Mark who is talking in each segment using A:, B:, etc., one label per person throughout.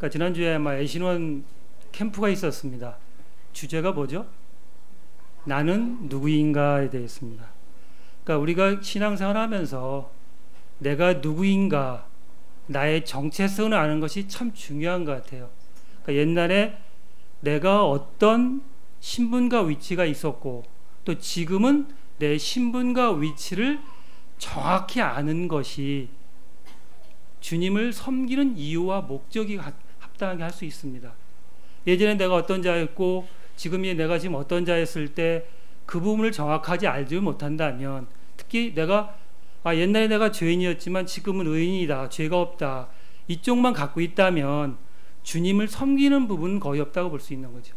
A: 그러니까 지난주에 아마 애신원 캠프가 있었습니다. 주제가 뭐죠? 나는 누구인가에 대해서입니다. 그러니까 우리가 신앙생활 하면서 내가 누구인가, 나의 정체성을 아는 것이 참 중요한 것 같아요. 그러니까 옛날에 내가 어떤 신분과 위치가 있었고 또 지금은 내 신분과 위치를 정확히 아는 것이 주님을 섬기는 이유와 목적이 합당하게 할 수 있습니다. 예전에 내가 어떤 자였고 지금이 내가 지금 어떤 자였을 때 그 부분을 정확하게 알지 못한다면, 특히 내가 옛날에 내가 죄인이었지만 지금은 의인이다, 죄가 없다, 이쪽만 갖고 있다면 주님을 섬기는 부분은 거의 없다고 볼 수 있는 거죠.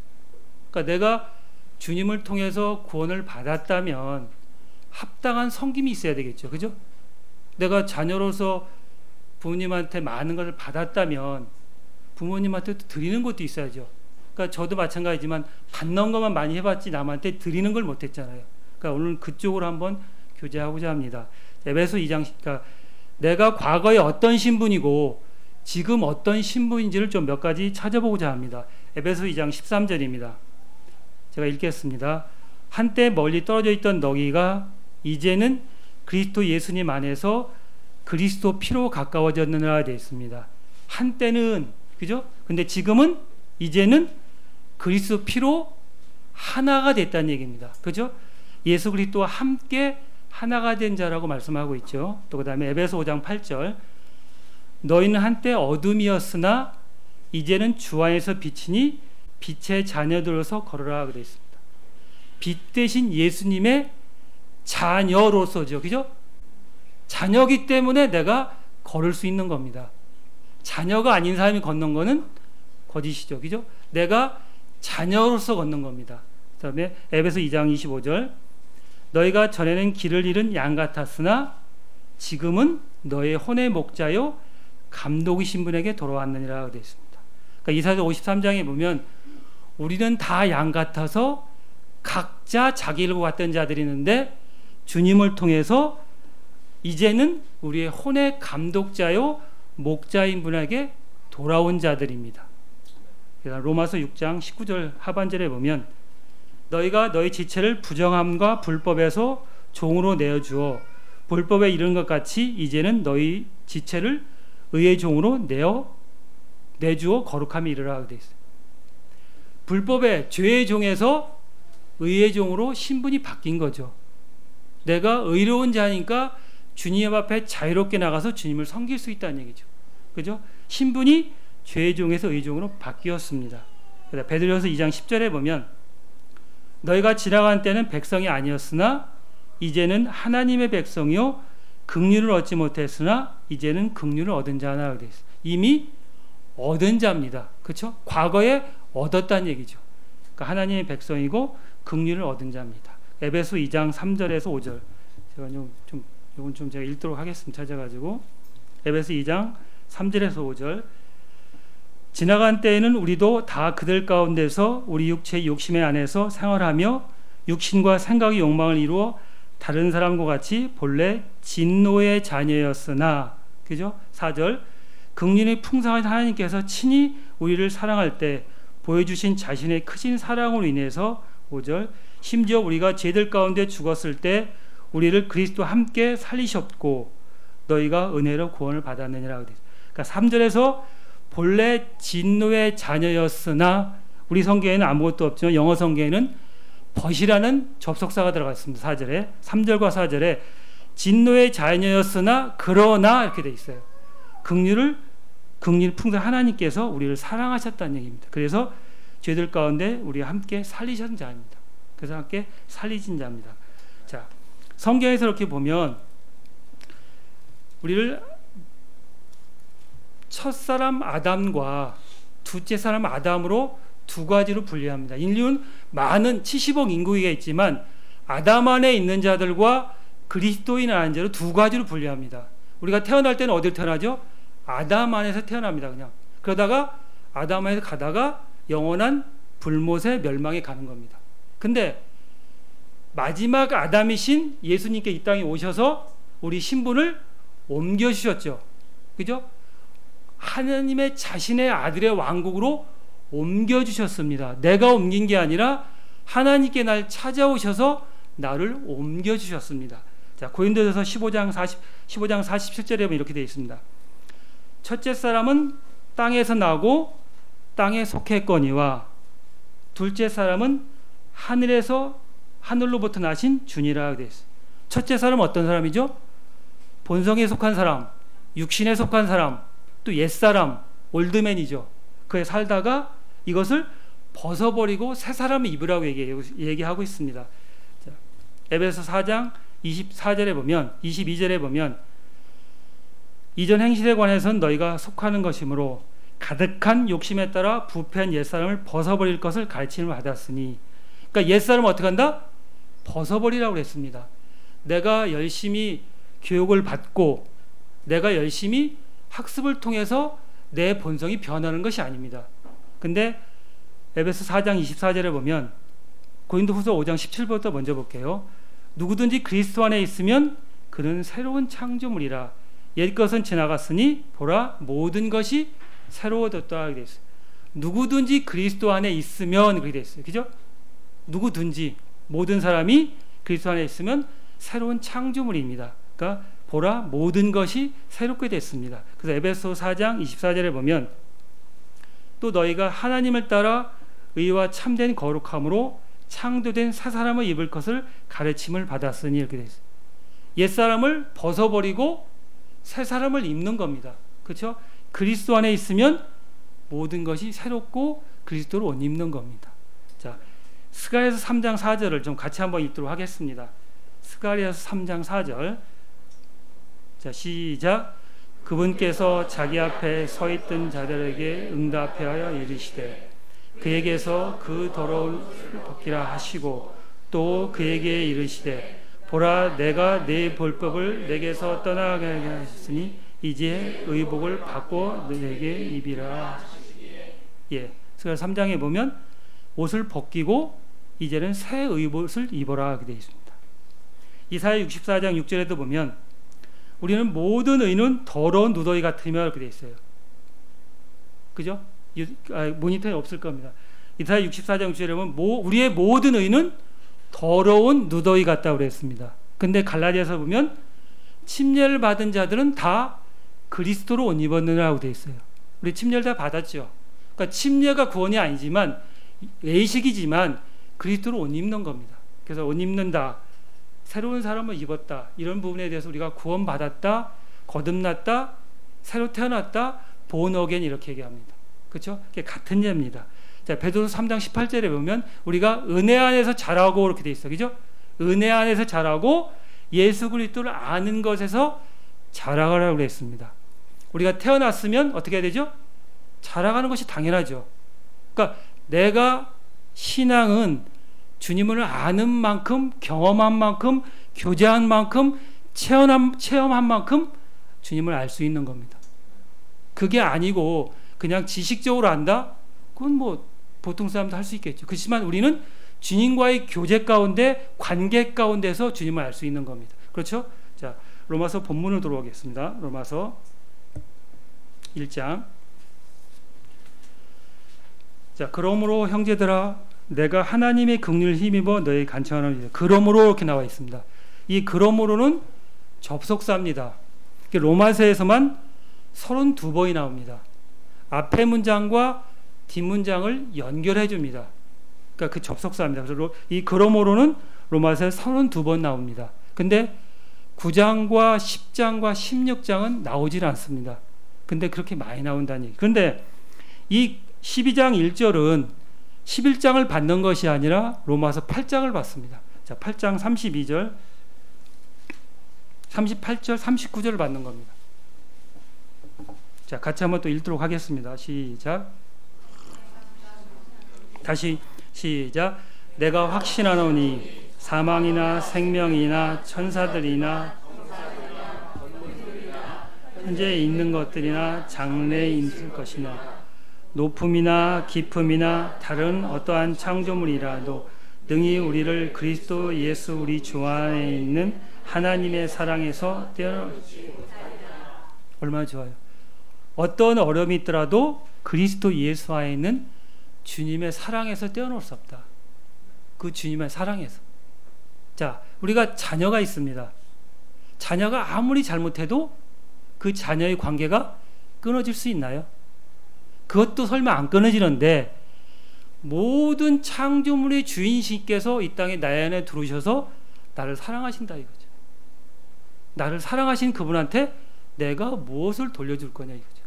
A: 그러니까 내가 주님을 통해서 구원을 받았다면 합당한 섬김이 있어야 되겠죠. 그죠? 내가 자녀로서 부모님한테 많은 것을 받았다면 부모님한테 드리는 것도 있어야죠. 그러니까 저도 마찬가지지만 받는 것만 많이 해봤지 남한테 드리는 걸 못했잖아요. 그러니까 오늘 그쪽으로 한번 교제하고자 합니다. 에베소 2장, 그러니까 내가 과거에 어떤 신분이고 지금 어떤 신분인지를 좀 몇 가지 찾아보고자 합니다. 에베소 2장 13절입니다. 제가 읽겠습니다. 한때 멀리 떨어져 있던 너희가 이제는 그리스도 예수님 안에서 그리스도 피로 가까워졌느니라 되어 있습니다. 한때는, 그죠? 근데 지금은, 이제는 그리스도 피로 하나가 됐다는 얘기입니다. 그죠? 예수 그리스도와 함께 하나가 된 자라고 말씀하고 있죠. 또 그 다음에 에베소 5장 8절, 너희는 한때 어둠이었으나 이제는 주 안에서 빛이니 빛의 자녀들로서 걸어라 되어 있습니다. 빛 대신 예수님의 자녀로서죠. 그죠? 자녀기 때문에 내가 걸을 수 있는 겁니다. 자녀가 아닌 사람이 걷는 거는 거짓이죠. 그죠? 내가 자녀로서 걷는 겁니다. 그 다음에 에베소 2장 25절, 너희가 전에는 길을 잃은 양 같았으나 지금은 너의 혼의 목자요 감독이신 분에게 돌아왔느니라 되어 있습니다. 그러니까 이사야 53장에 보면 우리는 다 양 같아서 각자 자기 일을 왔던 자들이 있는데 주님을 통해서 이제는 우리의 혼의 감독자요 목자인 분에게 돌아온 자들입니다. 로마서 6장 19절 하반절에 보면 너희가 너희 지체를 부정함과 불법에서 종으로 내어주어 불법에 이르는 것 같이 이제는 너희 지체를 의의 종으로 내주어 거룩함에 이르라 되어 있어요. 불법의 죄의 종에서 의의 종으로 신분이 바뀐 거죠. 내가 의로운 자니까 주님 앞에 자유롭게 나가서 주님을 섬길 수 있다는 얘기죠. 그죠? 신분이 죄의 종에서 의의 종으로 바뀌었습니다. 베드로전서 2장 10절에 보면 너희가 지나간 때는 백성이 아니었으나 이제는 하나님의 백성이요 긍휼을 얻지 못했으나 이제는 긍휼을 얻은 자라 되어 있어요. 이미 얻은 자입니다. 그렇죠? 과거에 얻었다는 얘기죠. 그러니까 하나님의 백성이고 긍휼을 얻은 자입니다. 에베소 2장 3절에서 5절, 제가 이건 좀 제가 읽도록 하겠습니다. 찾아가지고 에베소 2장 3절에서 5절, 지나간 때에는 우리도 다 그들 가운데서 우리 육체의 욕심의 안에서 생활하며 육신과 생각의 욕망을 이루어 다른 사람과 같이 본래 진노의 자녀였으나, 그죠? 4절, 긍휼이 풍성한 하나님께서 친히 우리를 사랑할 때 보여주신 자신의 크신 사랑으로 인해서 5절, 심지어 우리가 죄들 가운데 죽었을 때 우리를 그리스도와 함께 살리셨고 너희가 은혜로 구원을 받았느니라. 그러니까 3절에서 본래 진노의 자녀였으나, 우리 성경에는 아무것도 없지만 영어 성경에는 벗이라는 접속사가 들어갔습니다. 4절에, 3절과 4절에 진노의 자녀였으나 그러나 이렇게 돼 있어요. 긍휼 풍성 하나님께서 우리를 사랑하셨다는 얘기입니다. 그래서 죄들 가운데 우리와 함께 살리신 자입니다. 그래서 함께 살리신 자입니다. 자, 성경에서 이렇게 보면 우리를 첫사람 아담과 둘째 사람 아담으로 두 가지로 분류합니다. 인류는 많은 70억 인구가 있지만 아담 안에 있는 자들과 그리스도인 안에 자로 두 가지로 분류합니다. 우리가 태어날 때는 어디로 태어나죠? 아담 안에서 태어납니다. 그냥 그러다가 아담 안에서 가다가 영원한 불못의 멸망에 가는 겁니다. 근데 마지막 아담이신 예수님께 이 땅에 오셔서 우리 신분을 옮겨주셨죠. 그죠? 하나님의 자신의 아들의 왕국으로 옮겨주셨습니다. 내가 옮긴 게 아니라 하나님께 날 찾아오셔서 나를 옮겨주셨습니다. 자, 고린도전서 15장 47절에 보면 이렇게 되어 있습니다. 첫째 사람은 땅에서 나고 땅에 속했거니와 둘째 사람은 하늘로부터 나신 주니라 되어 있어요. 첫째 사람은 어떤 사람이죠? 본성에 속한 사람, 육신에 속한 사람, 또 옛사람, 올드맨이죠. 그에 살다가 이것을 벗어버리고 새 사람을 입으라고 얘기하고 있습니다. 자, 에베소 4장 24절에 보면 22절에 보면 이전 행실에 관해서는 너희가 속하는 것이므로 가득한 욕심에 따라 부패한 옛사람을 벗어버릴 것을 가르침을 받았으니, 그러니까 옛사람을 어떻게 한다? 벗어버리라고 했습니다. 내가 열심히 교육을 받고 내가 열심히 학습을 통해서 내 본성이 변하는 것이 아닙니다. 근데 에베소 4장 24절에 보면 고린도후서 5장 17절부터 먼저 볼게요. 누구든지 그리스도 안에 있으면 그는 새로운 창조물이라. 옛것은 지나갔으니 보라 모든 것이 새로워졌다 하게 됐어요. 누구든지 그리스도 안에 있으면 그렇게 됐어요. 그죠? 누구든지 모든 사람이 그리스도 안에 있으면 새로운 창조물입니다. 그러니까 보라 모든 것이 새롭게 됐습니다. 그래서 에베소 4장 24절에 보면 또 너희가 하나님을 따라 의와 참된 거룩함으로 창조된 새 사람을 입을 것을 가르침을 받았으니 이렇게 되어 있어요. 옛사람을 벗어버리고 새 사람을 입는 겁니다. 그렇죠? 그리스도 안에 있으면 모든 것이 새롭고 그리스도로 옷 입는 겁니다. 자, 스가랴서 3장 4절을 좀 같이 한번 읽도록 하겠습니다. 스가랴서 3장 4절. 자, 시작. 그분께서 자기 앞에 서 있던 자들에게 응답하여 이르시되 그에게서 그 더러운 벗기라 하시고 또 그에게 이르시되 보라 내가 내 볼법을 내게서 떠나게 하셨으니 이제 의복을 받고 내게 입이라. 예, 스가랴서 3장에 보면 옷을 벗기고 이제는 새 의복을 입어라 하게 되어 있습니다. 이사야 64장 6절에도 보면 우리는 모든 의는 더러운 누더기 같으며 이렇게 되어 있어요. 그죠? 모니터에 없을 겁니다. 이사야 64장 6절에 보면 우리의 모든 의는 더러운 누더기 같다고 그랬습니다. 근데 갈라디아서 보면 침례를 받은 자들은 다 그리스도로 옷 입었느라고 되어 있어요. 우리 침례를 다 받았죠. 그러니까 침례가 구원이 아니지만 외식이지만 그리스도로 옷 입는 겁니다. 그래서 옷 입는다, 새로운 사람을 입었다, 이런 부분에 대해서 우리가 구원받았다, 거듭났다, 새로 태어났다, born again 이렇게 얘기합니다. 그렇죠? 그게 같은 예입니다. 자, 베드로서 3장 18절에 보면 우리가 은혜 안에서 자라고 이렇게 돼 있어. 그죠? 은혜 안에서 자라고 예수 그리스도를 아는 것에서 자라가라고 했습니다. 우리가 태어났으면 어떻게 해야 되죠? 자라가는 것이 당연하죠. 그러니까 내가 신앙은 주님을 아는 만큼, 경험한 만큼, 교제한 만큼, 체험한 만큼 주님을 알 수 있는 겁니다. 그게 아니고 그냥 지식적으로 안다? 그건 뭐 보통 사람도 할 수 있겠죠. 그렇지만 우리는 주님과의 교제 가운데, 관계 가운데서 주님을 알 수 있는 겁니다. 그렇죠? 자, 로마서 본문으로 들어오겠습니다. 로마서 1장. 자, 그러므로 형제들아 내가 하나님의 긍휼을 힘입어 너희 간청하노니. 그러므로 이렇게 나와 있습니다. 이 그러므로는 접속사입니다. 로마서에서만 32번이 나옵니다. 앞에 문장과 뒷문장을 연결해 줍니다. 그러니까 그 접속사입니다. 그래서 이 그러므로는 로마서에 32번 나옵니다. 근데 9장과 10장과 16장은 나오질 않습니다. 근데 그렇게 많이 나온다는 얘기. 그런데 이 12장 1절은 11장을 받는 것이 아니라 로마서 8장을 받습니다. 자, 8장 32절, 38절, 39절을 받는 겁니다. 자, 같이 한번 또 읽도록 하겠습니다. 시작. 다시 시작. 내가 확신하노니 사망이나 생명이나 천사들이나 현재 있는 것들이나 장래에 있을 것이나 높음이나 깊음이나 다른 어떠한 창조물이라도 능히 우리를 그리스도 예수 우리 주 안에 있는 하나님의 사랑에서 떼어. 얼마나 좋아요. 어떤 어려움이 있더라도 그리스도 예수 안에는 주님의 사랑에서 떼어놓을 수 없다. 그 주님의 사랑에서. 자, 우리가 자녀가 있습니다. 자녀가 아무리 잘못해도 그 자녀의 관계가 끊어질 수 있나요? 그것도 설마 안 끊어지는데, 모든 창조물의 주인신께서 이 땅에 나의 안에 들어오셔서 나를 사랑하신다 이거죠. 나를 사랑하신 그분한테 내가 무엇을 돌려줄 거냐 이거죠.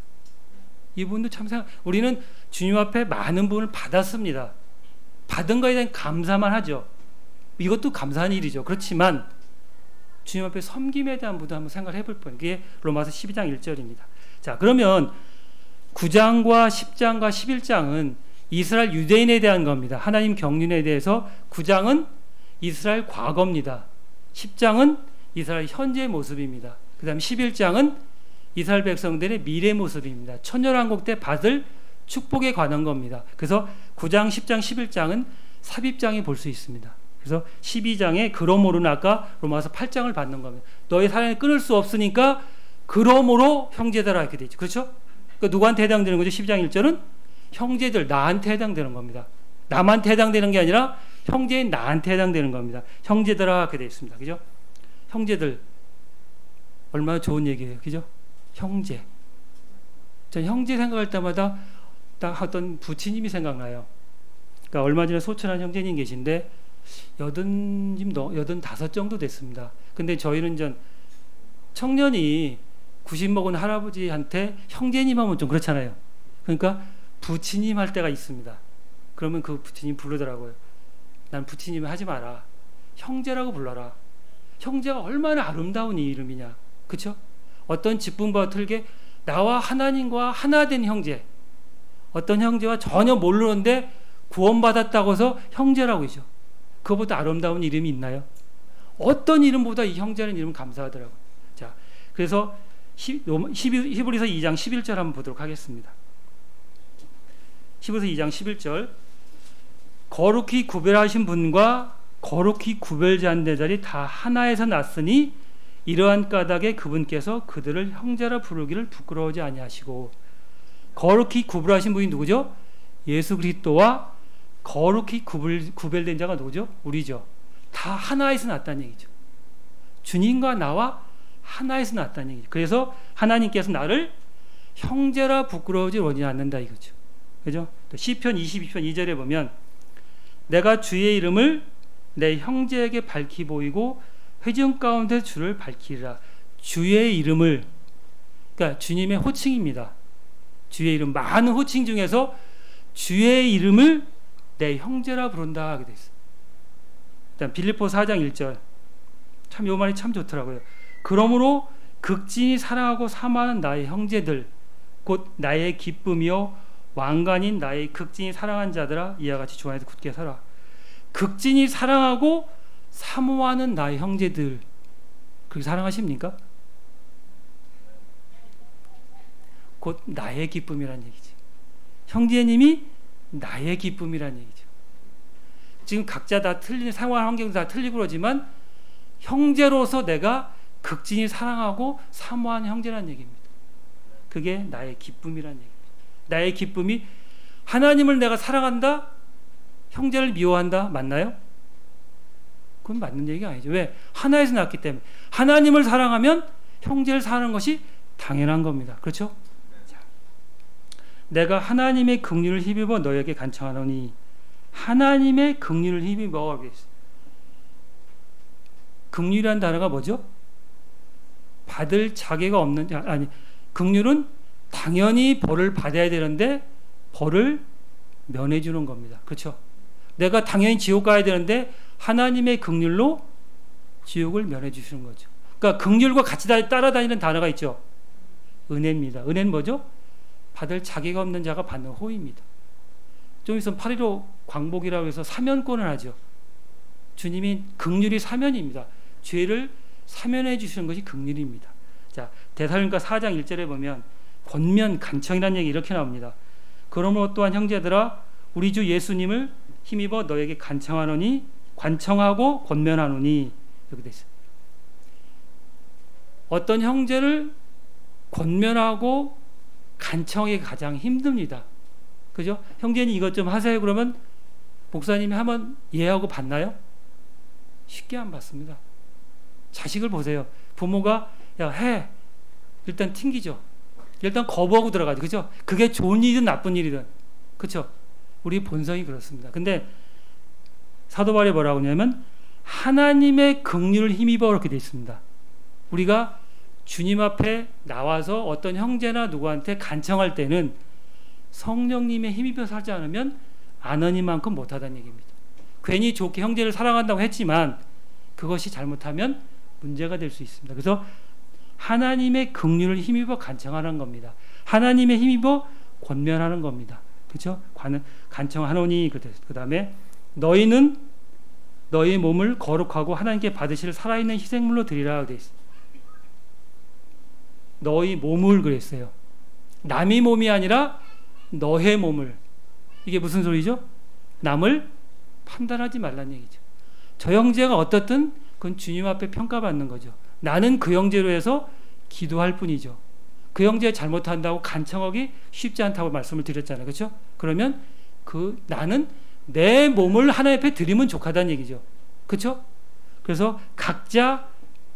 A: 이분도 참 우리는 주님 앞에 많은 분을 받았습니다. 받은 거에 대한 감사만 하죠. 이것도 감사한 일이죠. 그렇지만 주님 앞에 섬김에 대한 부분도 한번 생각을 해볼 뻔. 그게 로마서 12장 1절입니다. 자, 그러면 9장과 10장과 11장은 이스라엘 유대인에 대한 겁니다. 하나님 경륜에 대해서 9장은 이스라엘 과거입니다. 10장은 이스라엘 현재의 모습입니다. 그 다음 11장은 이스라엘 백성들의 미래 모습입니다. 천년왕국 때 받을 축복에 관한 겁니다. 그래서 9장, 10장, 11장은 삽입장이 볼 수 있습니다. 그래서 12장에 그러므로는 아까 로마서 8장을 받는 겁니다. 너의 사랑을 끊을 수 없으니까 그러므로 형제들아 이렇게 되죠. 그렇죠? 그러니까 누구한테 해당되는 거죠? 12장 1절은 형제들, 나한테 해당되는 겁니다. 남한테 해당되는 게 아니라 형제인 나한테 해당되는 겁니다. 형제들아 이렇게 되어 있습니다. 그죠? 형제들 얼마나 좋은 얘기예요. 그죠? 형제. 전 형제 생각할 때마다 딱 어떤 부치님이 생각나요. 그러니까 얼마 전에 소천한 형제님 계신데 85 정도 됐습니다. 근데 저희는 전 청년이 90 먹은 할아버지한테 형제님 하면 좀 그렇잖아요. 그러니까 부치님 할 때가 있습니다. 그러면 그 부치님 부르더라고요. 난 부치님 하지 마라. 형제라고 불러라. 형제가 얼마나 아름다운 이름이냐. 그렇죠? 어떤 직분과 틀게 나와 하나님과 하나 된 형제, 어떤 형제와 전혀 모르는데 구원받았다고 해서 형제라고 하죠. 그거보다 아름다운 이름이 있나요? 어떤 이름보다 이 형제라는 이름은 감사하더라고요. 자, 그래서 히브리서 2장 11절 한번 보도록 하겠습니다. 히브리서 2장 11절 거룩히 구별하신 분과 거룩히 구별지 않은 자들이 다 하나에서 났으니 이러한 까닭에 그분께서 그들을 형제라 부르기를 부끄러워하지 아니하시고. 거룩히 구별하신 분이 누구죠? 예수 그리스도와 거룩히 구별된 자가 누구죠? 우리죠. 다 하나에서 났다는 얘기죠. 주님과 나와 하나에서 났다는 얘기죠. 그래서 하나님께서 나를 형제라 부끄러워하지 원치 않는다 이거죠. 그죠? 또 시편 22편 2절에 보면 내가 주의 이름을 내 형제에게 밝히 보이고 회중 가운데 주를 밝히리라. 주의 이름을, 그러니까 주님의 호칭입니다. 주의 이름, 많은 호칭 중에서 주의 이름을 내 형제라 부른다 하게 돼 있어요. 일단 빌립보서 4장 1절 참 요 말이 참 좋더라고요. 그러므로 극진히 사랑하고 사모하는 나의 형제들 곧 나의 기쁨이요 왕관인 나의 극진히 사랑한 자들아 이와 같이 주 안에서 굳게 살아. 극진히 사랑하고 사모하는 나의 형제들, 그렇게 사랑하십니까? 곧 나의 기쁨이란 얘기지. 형제님이 나의 기쁨이란 얘기죠. 지금 각자 다 틀린 생활 환경도 다 틀리고 그러지만 형제로서 내가 극진히 사랑하고 사모하는 형제란 얘기입니다. 그게 나의 기쁨이란 얘기입니다. 나의 기쁨이 하나님을 내가 사랑한다? 형제를 미워한다? 맞나요? 그건 맞는 얘기가 아니죠. 왜? 하나에서 났기 때문에. 하나님을 사랑하면 형제를 사랑하는 것이 당연한 겁니다. 그렇죠? 자, 내가 하나님의 긍휼을 힘입어 너에게 간청하노니. 하나님의 긍휼을 힘입어. 긍휼이라는 단어가 뭐죠? 받을 자격가 없는, 아니, 긍휼은 당연히 벌을 받아야 되는데 벌을 면해 주는 겁니다. 그렇죠? 내가 당연히 지옥 가야 되는데 하나님의 긍휼로 지옥을 면해 주시는 거죠. 그러니까 긍휼과 같이 따라다니는 단어가 있죠. 은혜입니다. 은혜는 뭐죠? 받을 자격 없는 자가 받는 호의입니다. 좀 있으면 8.15 광복이라고 해서 사면권을 하죠. 주님이 긍휼이 사면입니다. 죄를 사면해 주시는 것이 긍휼입니다. 자, 데살로니가 4장 1절에 보면 권면, 간청이라는 얘기 이렇게 나옵니다. 그러므로 또한 형제들아 우리 주 예수님을 힘입어 너에게 간청하노니 관청하고 권면하노니 이렇게 돼 있어요. 어떤 형제를 권면하고 간청이 가장 힘듭니다. 그죠? 형제님 이것 좀 하세요. 그러면 목사님이 하면 이해하고 받나요? 쉽게 안 받습니다. 자식을 보세요. 부모가 야 해. 일단 튕기죠. 일단 거부하고 들어가죠. 그죠? 그게 좋은 일이든 나쁜 일이든. 그죠? 우리 본성이 그렇습니다. 근데 사도 바울이 뭐라고 하냐면 하나님의 긍휼을 힘입어 그렇게 되어 있습니다. 우리가 주님 앞에 나와서 어떤 형제나 누구한테 간청할 때는 성령님의 힘입어서 하지 않으면 아너님만큼 못하다는 얘기입니다. 괜히 좋게 형제를 사랑한다고 했지만 그것이 잘못하면 문제가 될 수 있습니다. 그래서 하나님의 긍휼을 힘입어 간청하는 겁니다. 하나님의 힘입어 권면하는 겁니다. 그렇죠? 간청하노니 그 다음에 너희는 너희 몸을 거룩하고 하나님께 받으실 살아있는 희생물로 드리라 되어 있습니다. 너희 몸을 그랬어요. 남의 몸이 아니라 너의 몸을. 이게 무슨 소리죠? 남을 판단하지 말라는 얘기죠. 저 형제가 어떻든 그건 주님 앞에 평가받는 거죠. 나는 그 형제로 해서 기도할 뿐이죠. 그 형제 잘못한다고 간청하기 쉽지 않다고 말씀을 드렸잖아요. 그렇죠? 그러면 나는 내 몸을 하나님 앞에 드리면 족하다는 얘기죠. 그렇죠? 그래서 각자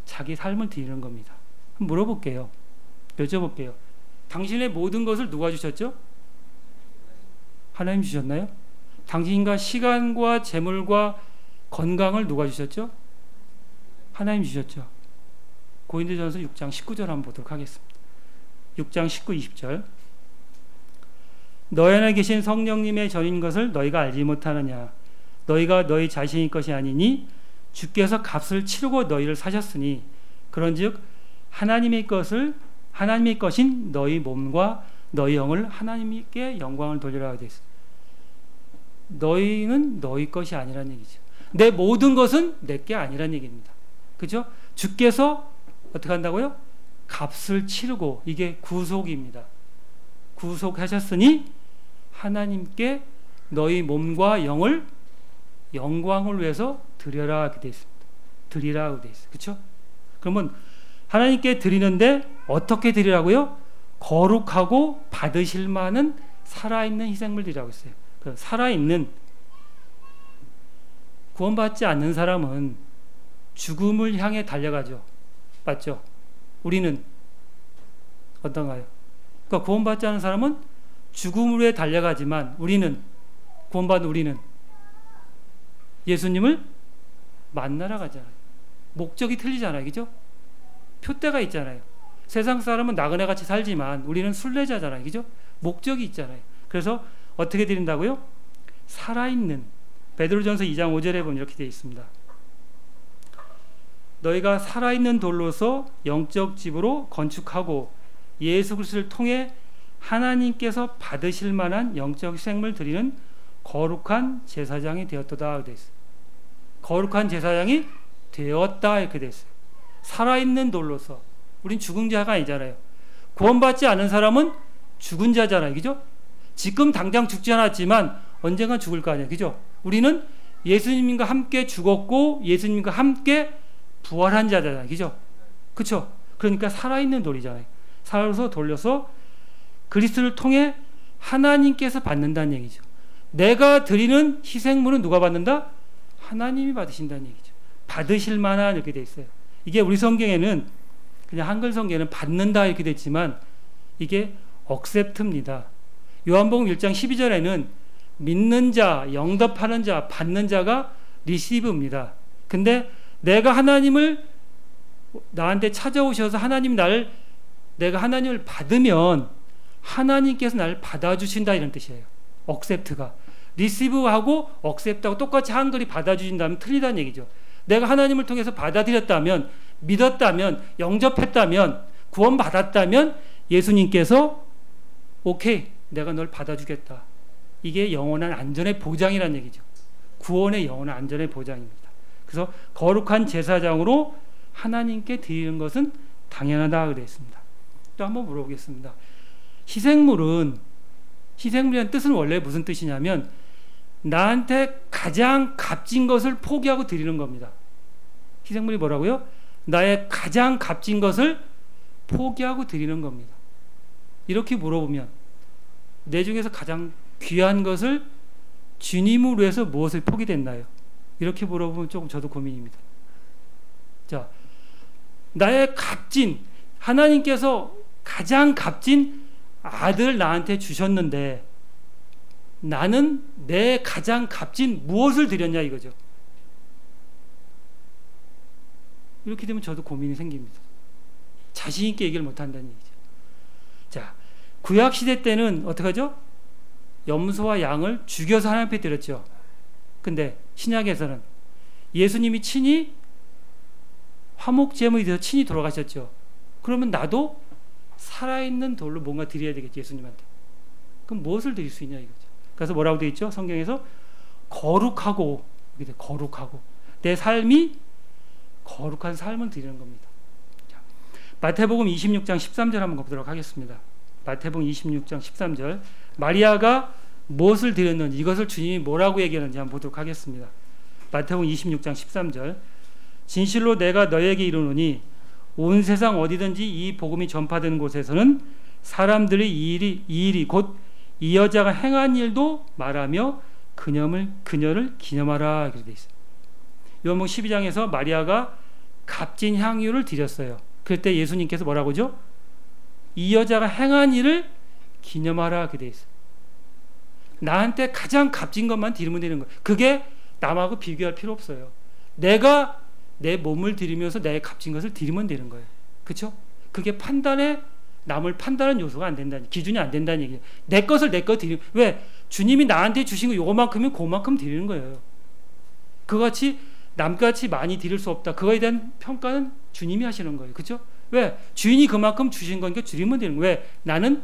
A: 자기 삶을 드리는 겁니다. 한번 물어볼게요. 여쭤볼게요. 당신의 모든 것을 누가 주셨죠? 하나님 주셨나요? 당신과 시간과 재물과 건강을 누가 주셨죠? 하나님 주셨죠. 고린도전서 6장 19절 한번 보도록 하겠습니다. 6장 19, 20절. 너희 안에 계신 성령님의 전인 것을 너희가 알지 못하느냐. 너희가 너희 자신의 것이 아니니 주께서 값을 치르고 너희를 사셨으니 그런즉 하나님의 것인 너희 몸과 너희 영을 하나님께 영광을 돌리라 되어 있습니다. 너희는 너희 것이 아니라는 얘기죠. 내 모든 것은 내게 아니라는 얘기입니다. 그죠? 주께서 어떻게 한다고요? 값을 치르고, 이게 구속입니다. 구속하셨으니 하나님께 너희 몸과 영을 영광을 위해서 드려라 이렇게 되어 있습니다. 드리라고 되어 있어요. 그렇죠? 그러면 하나님께 드리는데 어떻게 드리라고요? 거룩하고 받으실 만한 살아있는 희생물 드리라고 했어요. 살아있는, 구원받지 않는 사람은 죽음을 향해 달려가죠. 맞죠? 우리는 어떤가요? 그러니까 구원받지 않은 사람은 죽음을 위해 달려가지만 구원받은 우리는 예수님을 만나러 가잖아요. 목적이 틀리잖아요. 그죠? 표대가 있잖아요. 세상 사람은 나그네같이 살지만 우리는 순례자잖아요. 그죠? 목적이 있잖아요. 그래서 어떻게 드린다고요? 살아있는, 베드로전서 2장 5절에 보면 이렇게 되어 있습니다. 너희가 살아있는 돌로서 영적 집으로 건축하고 예수 그리스도를 통해 하나님께서 받으실 만한 영적 희생을 드리는 거룩한 제사장이 되었도다 되어 있어요. 거룩한 제사장이 되었다 이렇게 되어 있어요. 살아있는 돌로서. 우린 죽은 자가 아니잖아요. 구원받지 않은 사람은 죽은 자잖아요. 그죠? 지금 당장 죽지 않았지만 언젠가 죽을 거 아니에요. 그죠? 우리는 예수님과 함께 죽었고 예수님과 함께 부활한 자잖아요. 그죠? 그쵸? 그러니까 살아있는 돌이잖아요. 살아서 돌려서 그리스도를 통해 하나님께서 받는다는 얘기죠. 내가 드리는 희생물은 누가 받는다? 하나님이 받으신다는 얘기죠. 받으실 만한 이렇게 돼 있어요. 이게 우리 성경에는 그냥 한글 성경에는 받는다 이렇게 돼 있지만 이게 accept입니다. 요한복음 1장 12절에는 믿는 자, 영접하는 자, 받는 자가 receive입니다. 근데 내가 하나님을 나한테 찾아오셔서 내가 하나님을 받으면 하나님께서 나를 받아주신다 이런 뜻이에요. accept가. receive하고 accept하고 똑같이 한글이 받아주신다면 틀리다는 얘기죠. 내가 하나님을 통해서 받아들였다면, 믿었다면, 영접했다면, 구원받았다면 예수님께서 오케이, 내가 널 받아주겠다. 이게 영원한 안전의 보장이라는 얘기죠. 구원의 영원한 안전의 보장입니다. 그래서 거룩한 제사장으로 하나님께 드리는 것은 당연하다 그랬습니다. 또 한번 물어보겠습니다. 희생물이라는 뜻은 원래 무슨 뜻이냐면 나한테 가장 값진 것을 포기하고 드리는 겁니다. 희생물이 뭐라고요? 나의 가장 값진 것을 포기하고 드리는 겁니다. 이렇게 물어보면 내 중에서 가장 귀한 것을 주님을 위해서 무엇을 포기됐나요? 이렇게 물어보면 조금 저도 고민입니다. 자, 나의 값진, 하나님께서 가장 값진 아들 나한테 주셨는데 나는 내 가장 값진 무엇을 드렸냐 이거죠. 이렇게 되면 저도 고민이 생깁니다. 자신 있게 얘기를 못한다는 얘기죠. 자, 구약시대 때는 어떻게 하죠? 염소와 양을 죽여서 하나님 앞에 드렸죠. 근데 신약에서는 예수님이 친히 화목제물이 되어서 친히 돌아가셨죠. 그러면 나도 살아있는 돌로 뭔가 드려야 되겠지, 예수님한테. 그럼 무엇을 드릴 수 있냐 이거죠. 그래서 뭐라고 되어 있죠? 성경에서 거룩하고, 거룩하고 내 삶이 거룩한 삶을 드리는 겁니다. 자, 마태복음 26장 13절 한번 보도록 하겠습니다. 마태복음 26장 13절, 마리아가 무엇을 드렸는지, 이것을 주님이 뭐라고 얘기하는지 한번 보도록 하겠습니다. 마태복음 26장 13절, 진실로 내가 너에게 이르노니 온 세상 어디든지 이 복음이 전파되는 곳에서는 사람들이 이 일이 곧 이 여자가 행한 일도 말하며 그녀를 기념하라 이렇게 돼 있어요. 요한복음 12장에서 마리아가 값진 향유를 드렸어요. 그때 예수님께서 뭐라고 하죠? 이 여자가 행한 일을 기념하라 이렇게 돼 있어요. 나한테 가장 값진 것만 드리면 되는 거예요. 그게 남하고 비교할 필요 없어요. 내가 내 몸을 드리면서 내 값진 것을 드리면 되는 거예요. 그렇죠? 그게 남을 판단하는 요소가 안 된다는, 기준이 안 된다는 얘기예요. 내 것을 내 것 드리는, 왜? 주님이 나한테 주신 거 요거만큼이면 그만큼 드리는 거예요. 그같이 남같이 많이 드릴 수 없다. 그거에 대한 평가는 주님이 하시는 거예요. 그렇죠? 왜? 주인이 그만큼 주신 거니까 드리면 되는 거예요. 왜? 나는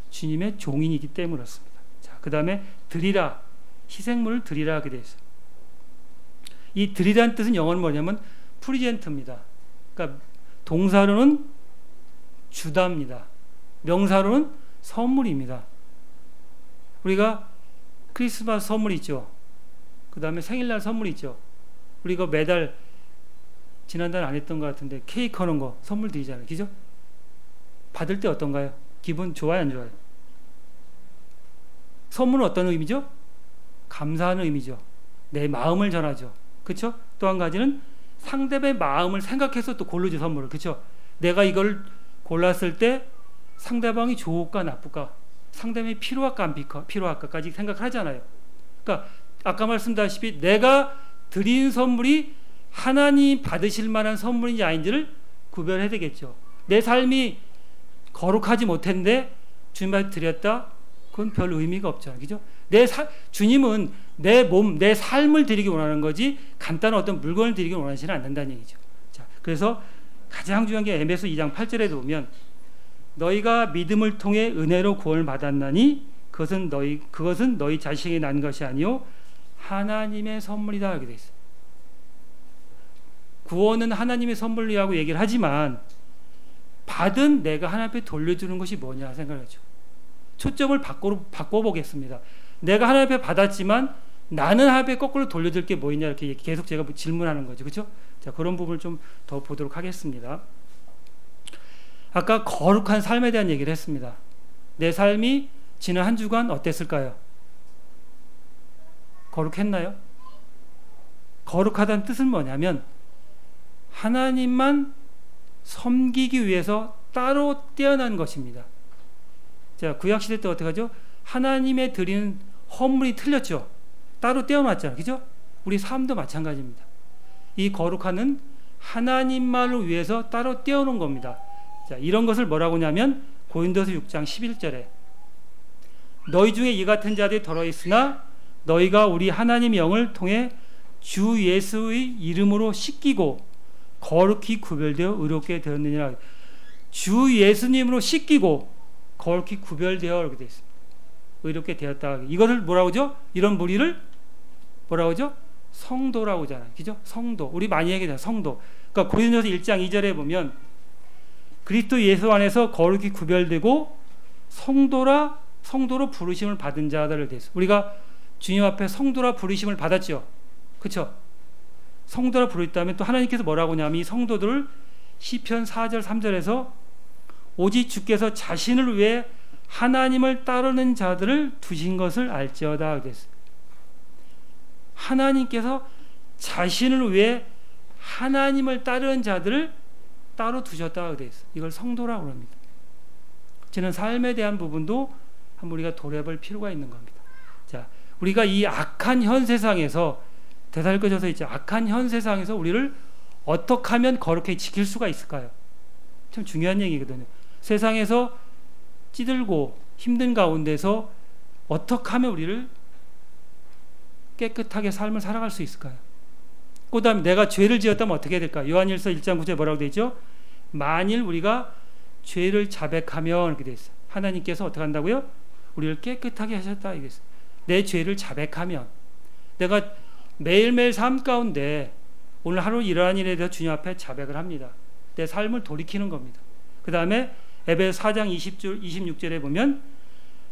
A: 주님의 종인이기 때문에 그렇습니다. 자, 그 다음에 드리라, 희생물을 드리라 하게 되어 있어요. 이 드리라는 뜻은 영어는 뭐냐면 프리젠트입니다. 그러니까 동사로는 주다입니다. 명사로는 선물입니다. 우리가 크리스마스 선물 있죠. 그 다음에 생일날 선물 있죠. 우리가 매달 지난달 안 했던 것 같은데 케이크 하는 거 선물 드리잖아요. 그죠? 받을 때 어떤가요? 기분 좋아요, 안 좋아요? 선물은 어떤 의미죠? 감사하는 의미죠. 내 마음을 전하죠. 그렇죠? 또 한 가지는 상대방의 마음을 생각해서 또 고르죠, 선물을. 그렇죠? 내가 이걸 골랐을 때 상대방이 좋을까 나쁠까, 상대방이 필요할까 안 필요할까까지 생각을 하잖아요. 그러니까 아까 말씀드렸다시피 내가 드린 선물이 하나님 받으실 만한 선물인지 아닌지를 구별해야 되겠죠. 내 삶이 거룩하지 못했는데 주님한테 드렸다? 그건 별 의미가 없잖아요. 그죠? 주님은 내 몸, 내 삶을 드리기 원하는 거지 간단한 어떤 물건을 드리기 원하지는 않는다는 얘기죠. 자, 그래서 가장 중요한 게 에베소 2장 8절에 보면 너희가 믿음을 통해 은혜로 구원을 받았나니 그것은 너희 자신에게 난 것이 아니요 하나님의 선물이다 이렇게 돼 있어요. 구원은 하나님의 선물이라고 얘기를 하지만 받은 내가 하나님 앞에 돌려주는 것이 뭐냐 생각하죠. 초점을 바꿔보겠습니다. 내가 하나님 앞에 받았지만 나는 하나님 앞에 거꾸로 돌려줄 게 뭐 있냐 이렇게 계속 제가 질문하는 거죠. 그렇죠? 자, 그런 부분을 좀 더 보도록 하겠습니다. 아까 거룩한 삶에 대한 얘기를 했습니다. 내 삶이 지난 한 주간 어땠을까요? 거룩했나요? 거룩하다는 뜻은 뭐냐면 하나님만 섬기기 위해서 따로 떼어난 것입니다. 자, 구약시대 때 어떻게 하죠? 하나님의 드리는 헌물이 틀렸죠. 따로 떼어놨잖아요. 그죠? 우리 삶도 마찬가지입니다. 이 거룩함은 하나님만을 위해서 따로 떼어놓은 겁니다. 자, 이런 것을 뭐라고 하냐면 고린도서 6장 11절에 너희 중에 이 같은 자들이 들어있으나 너희가 우리 하나님의 영을 통해 주 예수의 이름으로 씻기고 거룩히 구별되어 의롭게 되었느니라. 주 예수님으로 씻기고 거룩히 구별되어 이렇게 되어 있습니다. 의롭게 되었다. 이것을 뭐라고 하죠? 이런 무리를 뭐라고 하죠? 성도라고 하잖아요. 그죠? 성도. 우리 많이 얘기하잖아요. 성도. 그러니까 고린도서 1장 2절에 보면 그리스도 예수 안에서 거룩히 구별되고 성도로 부르심을 받은 자들을 대해서 우리가 주님 앞에 성도라 부르심을 받았죠. 그렇죠? 성도라 부르셨다면 또 하나님께서 뭐라고 하냐면 이 성도들을 시편 4절 3절에서 오직 주께서 자신을 위해 하나님을 따르는 자들을 두신 것을 알지어다 그랬어요. 하나님께서 자신을 위해 하나님을 따르는 자들을 따로 두셨다 그랬어요. 이걸 성도라고 합니다. 저는 삶에 대한 부분도 한번 우리가 돌아볼 필요가 있는 겁니다. 자, 우리가 이 악한 현 세상에서 데살거져서 있죠. 악한 현 세상에서 우리를 어떻게 하면 거룩하게 지킬 수가 있을까요? 참 중요한 얘기거든요. 세상에서 찌들고 힘든 가운데서 어떻게 하면 우리를 깨끗하게 삶을 살아갈 수 있을까요? 그 다음에 내가 죄를 지었다면 어떻게 해야 될까? 요한일서 1장 9절에 뭐라고 되어 있죠? 만일 우리가 죄를 자백하면 이렇게 되어 있어요. 하나님께서 어떻게 한다고요? 우리를 깨끗하게 하셨다 이랬어요. 내 죄를 자백하면 내가 매일매일 삶 가운데 오늘 하루 일어난 일에 대해서 주님 앞에 자백을 합니다. 내 삶을 돌이키는 겁니다. 그 다음에 에베소 4장 26절에 보면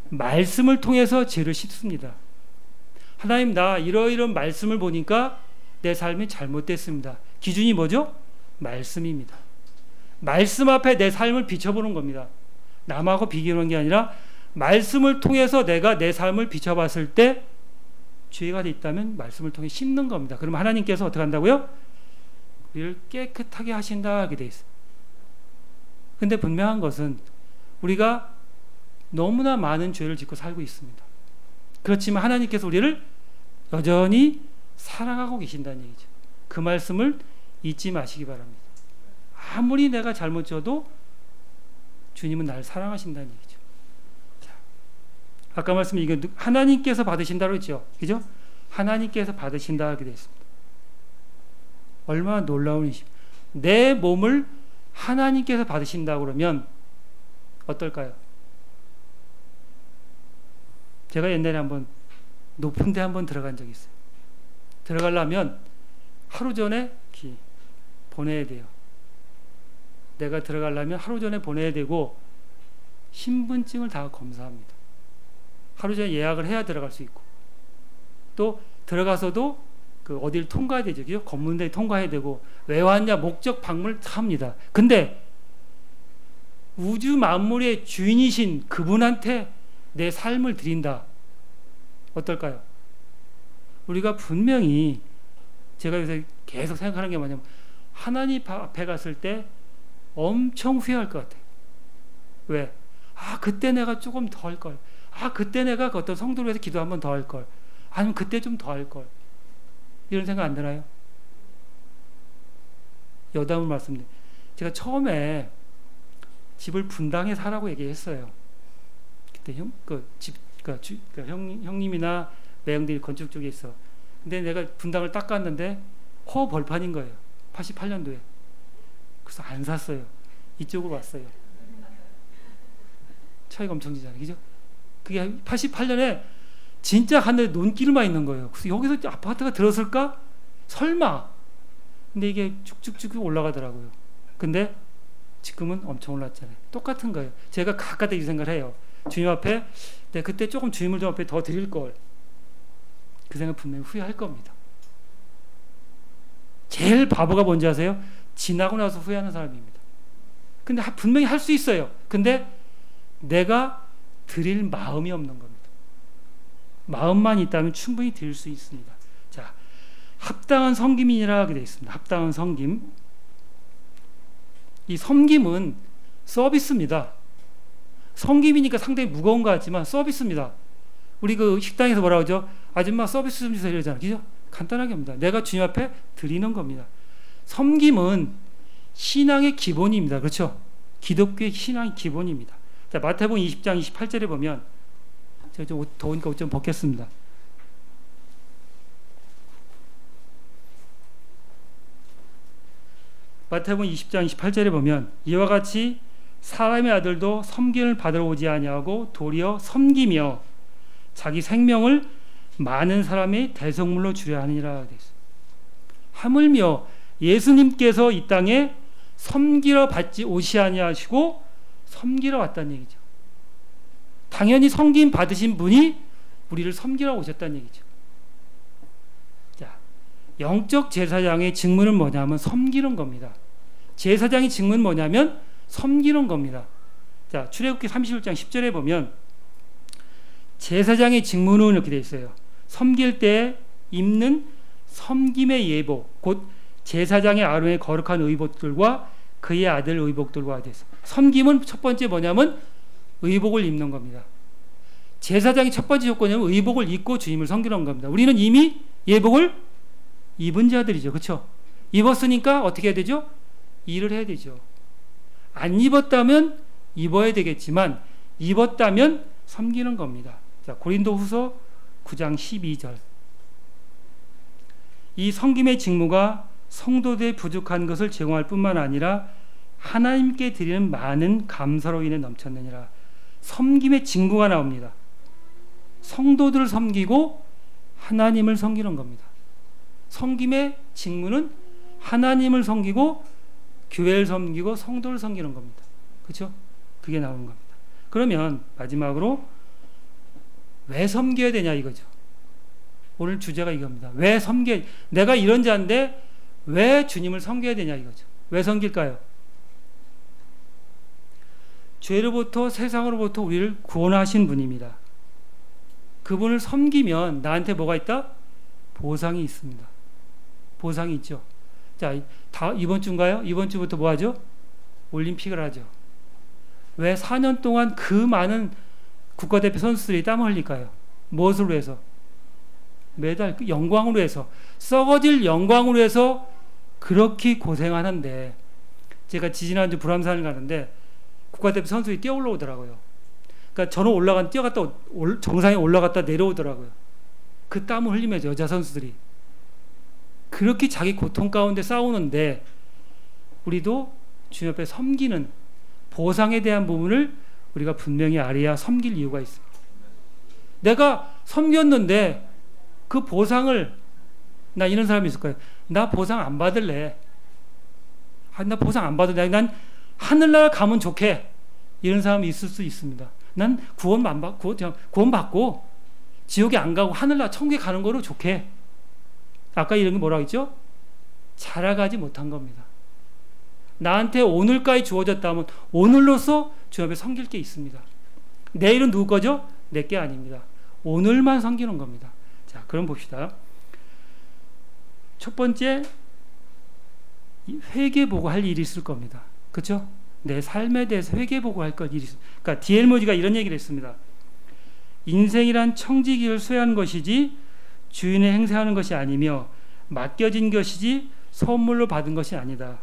A: 말씀을 통해서 죄를 씻습니다. 하나님, 나 이러이러한 말씀을 보니까 내 삶이 잘못됐습니다. 기준이 뭐죠? 말씀입니다. 말씀 앞에 내 삶을 비춰보는 겁니다. 남하고 비교하는 게 아니라 말씀을 통해서 내가 내 삶을 비춰봤을 때 죄가 있다면 말씀을 통해 씻는 겁니다. 그러면 하나님께서 어떻게 한다고요? 우리를 깨끗하게 하신다 하게 돼 있어요. 근데 분명한 것은 우리가 너무나 많은 죄를 짓고 살고 있습니다. 그렇지만 하나님께서 우리를 여전히 사랑하고 계신다는 얘기죠. 그 말씀을 잊지 마시기 바랍니다. 아무리 내가 잘못 져도 주님은 나를 사랑하신다는 얘기죠. 자, 아까 말씀 이게 하나님께서 받으신다고 했죠. 그죠? 하나님께서 받으신다 하게 되어 있습니다. 얼마나 놀라운 일이십니까? 내 몸을 하나님께서 받으신다고 그러면 어떨까요? 제가 옛날에 한번 높은 데 한번 들어간 적이 있어요. 들어가려면 하루 전에 보내야 돼요. 내가 들어가려면 하루 전에 보내야 되고 신분증을 다 검사합니다. 하루 전에 예약을 해야 들어갈 수 있고 또 들어가서도 그 어디를 통과해야 되죠. 그죠? 검문대 통과해야 되고 왜 왔냐 목적 방문을 합니다. 근데 우주 만물의 주인이신 그분한테 내 삶을 드린다. 어떨까요? 우리가 분명히 제가 요새 계속 생각하는 게 뭐냐면 하나님 앞에 갔을 때 엄청 후회할 것 같아요. 왜? 아, 그때 내가 조금 더 할 걸. 아, 그때 내가 어떤 성도를 위해서 기도 한번 더 할 걸. 아니면 그때 좀 더 할 걸. 이런 생각 안 드나요? 여담을 말씀드려요. 제가 처음에 집을 분당에 사라고 얘기했어요. 그때 형님이나 매형들이 건축 쪽에 있어. 근데 내가 분당을 딱 갔는데 허벌판인 거예요. 88년도에. 그래서 안 샀어요. 이쪽으로 왔어요. 차이가 엄청 지잖아요. 그죠? 그게 88년에 진짜 하늘에 논길만 있는 거예요. 그래서 여기서 아파트가 들었을까? 설마. 근데 이게 쭉쭉쭉 올라가더라고요. 근데 지금은 엄청 올랐잖아요. 똑같은 거예요. 제가 가까이 이 생각을 해요. 주님 앞에 내가 그때 조금 주님을 좀 앞에 더 드릴 걸. 그 생각 분명히 후회할 겁니다. 제일 바보가 뭔지 아세요? 지나고 나서 후회하는 사람입니다. 근데 분명히 할 수 있어요. 근데 내가 드릴 마음이 없는 겁니다. 마음만 있다면 충분히 드릴 수 있습니다. 자, 합당한 섬김이라 하게 되어 있습니다. 합당한 섬김. 이 섬김은 서비스입니다. 섬김이니까 상당히 무거운 것 같지만 서비스입니다. 우리 그 식당에서 뭐라고 하죠? 아줌마 서비스 좀 주세요 이러잖아요. 그죠? 간단하게 합니다. 내가 주님 앞에 드리는 겁니다. 섬김은 신앙의 기본입니다. 그렇죠? 기독교의 신앙의 기본입니다. 자, 마태복음 20장 28절에 보면 제가 좀 더우니까 옷 좀 벗겠습니다. 마태복음 20장 28절에 보면 이와 같이 사람의 아들도 섬김을 받으러 오지 아니하고 도리어 섬기며 자기 생명을 많은 사람의 대속물로 주려 하니라 되어 있어요. 하물며 예수님께서 이 땅에 섬기러 받지 오시 아니하시고 섬기러 왔다는 얘기죠. 당연히 섬김 받으신 분이 우리를 섬기러 오셨다는 얘기죠. 자, 영적 제사장의 직무는 뭐냐면 섬기는 겁니다. 제사장의 직무는 뭐냐면 섬기는 겁니다. 자, 출애굽기 31장 10절에 보면 제사장의 직무는 이렇게 되어 있어요. 섬길 때 입는 섬김의 예복, 곧 제사장의 아론의 거룩한 의복들과 그의 아들 의복들과 돼서, 섬김은 첫 번째 뭐냐면 의복을 입는 겁니다. 제사장의 첫 번째 조건이면 의복을 입고 주님을 섬기는 겁니다. 우리는 이미 예복을 입은 자들이죠. 그렇죠? 입었으니까 어떻게 해야 되죠? 일을 해야 되죠. 안 입었다면 입어야 되겠지만 입었다면 섬기는 겁니다. 자, 고린도후서 9장 12절. 이 섬김의 직무가 성도들의 부족한 것을 제공할 뿐만 아니라 하나님께 드리는 많은 감사로 인해 넘쳤느니라. 섬김의 직무가 나옵니다. 성도들을 섬기고 하나님을 섬기는 겁니다. 섬김의 직무는 하나님을 섬기고 교회를 섬기고 성도를 섬기는 겁니다. 그렇죠? 그게 나오는 겁니다. 그러면 마지막으로 왜 섬겨야 되냐 이거죠. 오늘 주제가 이겁니다. 왜 섬겨? 내가 이런 자인데 왜 주님을 섬겨야 되냐 이거죠. 왜 섬길까요? 죄로부터 세상으로부터 우리를 구원하신 분입니다. 그분을 섬기면 나한테 뭐가 있다? 보상이 있습니다. 보상이 있죠. 자, 이번 주인가요? 이번 주부터 뭐 하죠? 올림픽을 하죠. 왜 4년 동안 그 많은 국가대표 선수들이 땀을 흘릴까요? 무엇으로 해서? 메달, 영광으로 해서, 썩어질 영광으로 해서 그렇게 고생하는데, 제가 지지난주 불암산을 가는데 국가대표 선수들이 뛰어 올라오더라고요. 그러니까 저는 뛰어갔다 정상에 올라갔다 내려오더라고요. 그 땀을 흘리면서 여자 선수들이 그렇게 자기 고통 가운데 싸우는데, 우리도 주님 앞에 섬기는 보상에 대한 부분을 우리가 분명히 알아야 섬길 이유가 있습니다. 내가 섬겼는데 그 보상을, 나 이런 사람이 있을 거예요. 나 보상 안 받을래. 나 보상 안 받을래. 난 하늘나라 가면 좋게. 이런 사람이 있을 수 있습니다. 난 구원받고 지옥에 안 가고 하늘나라 천국에 가는 거로 좋게. 아까 이런 게 뭐라고 했죠? 자라가지 못한 겁니다. 나한테 오늘까지 주어졌다면 오늘로서 주 앞에 섬길 게 있습니다. 내일은 누구 거죠? 내 게 아닙니다. 오늘만 섬기는 겁니다. 자, 그럼 봅시다. 첫 번째, 회개보고 할 일이 있을 겁니다. 그렇죠? 내 삶에 대해서 회개보고 할 일이 있습니다. 그러니까 D.L. 모지가 이런 얘기를 했습니다. 인생이란 청지기를 수행하는 것이지 주인의 행세하는 것이 아니며 맡겨진 것이지 선물로 받은 것이 아니다.